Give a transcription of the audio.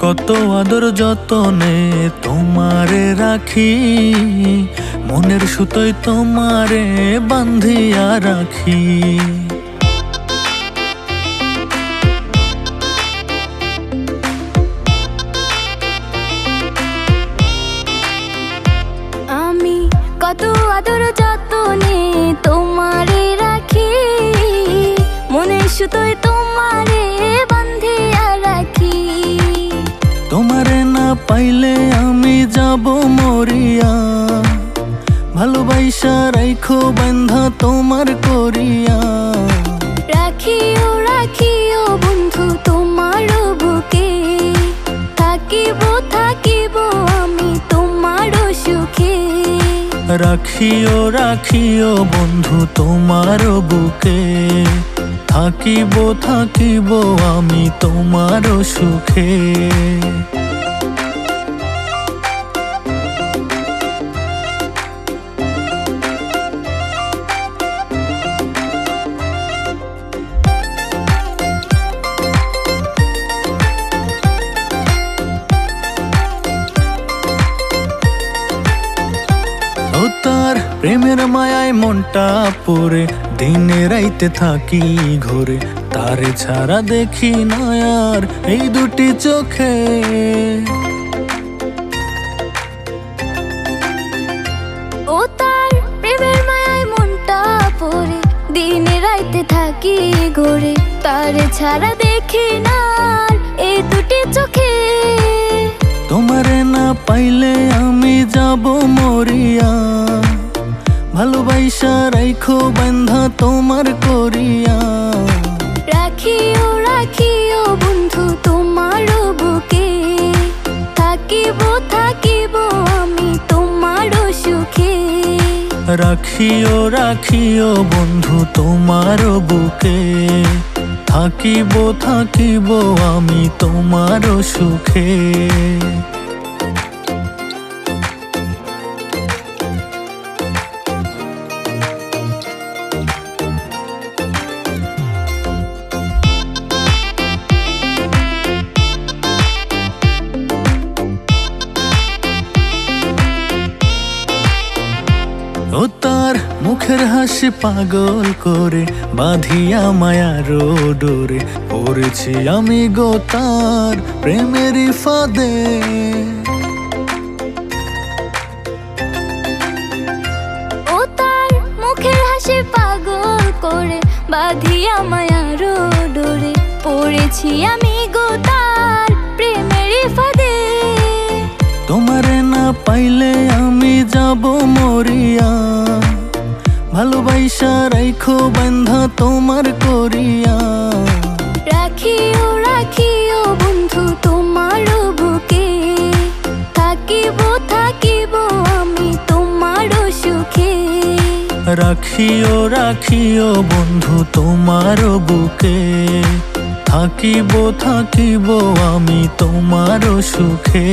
কত আদর যতনে তোমারে রাখি, মনের সুতোয় তোমারে বান্ধিয়া রাখি। আমি কত আদর যতনে তোমারে রাখি, মনের সুতোয় তোমারে বান্ধিয়া রাখি। তোমারে না পাইলে আমি যাব মরিয়া, ভালোবাসা রাইখো বান্ধা তোমার করিয়া। রাখিও রাখিও বন্ধু তোমার বুকে, থাকিব থাকিব আমি তোমার সুখে। রাখিও রাখিও বন্ধু তোমার বুকে, থাকিব থাকিব আমি তোমার সুখে। ও তার প্রেমের মায়ায় মনটা পড়ে, দিনে রাইতে থাকি ঘরে, তারে ছাড়া দেখি না আর এই দুটি চোখে। ও তার প্রেমের মায়ায় মনটা পড়ে, দিনে রাইতে থাকি ঘরে, তার ছাড়া দেখি না আর এই দুটি চোখে। তোমারে না পাইলে আমি যাব মরিয়া, ভালোবাসা রাইখো বান্ধা তোমার করিয়া। রাখিও রাখিও বন্ধু তোমার বুকে, থাকিব থাকিব আমি তোমার সুখে। রাখিও রাখিও বন্ধু তোমার বুকে, থাকিব থাকিব আমি তোমার সুখে। ও তার মুখের হাসি পাগল করে, বাঁধিয়া মায়ার ডোরে, পড়েছি আমি গো তার প্রেমেরই ফাঁদে। ও তার মুখের হাসি পাগল করে, বাঁধিয়া মায়ার ডোরে, পড়েছি আমি গো তার প্রেমের ফাঁদে। তোমারে না পাইলে আমি যাব মরিয়া, ভালোবাসা রাইখো বান্ধা তোমার করিয়া। রাখিও রাখিও বন্ধু তোমার বুকে, থাকিব থাকিব আমি তোমার সুখে। রাখিও রাখিও বন্ধু তোমার বুকে, থাকিব থাকিব আমি তোমার সুখে।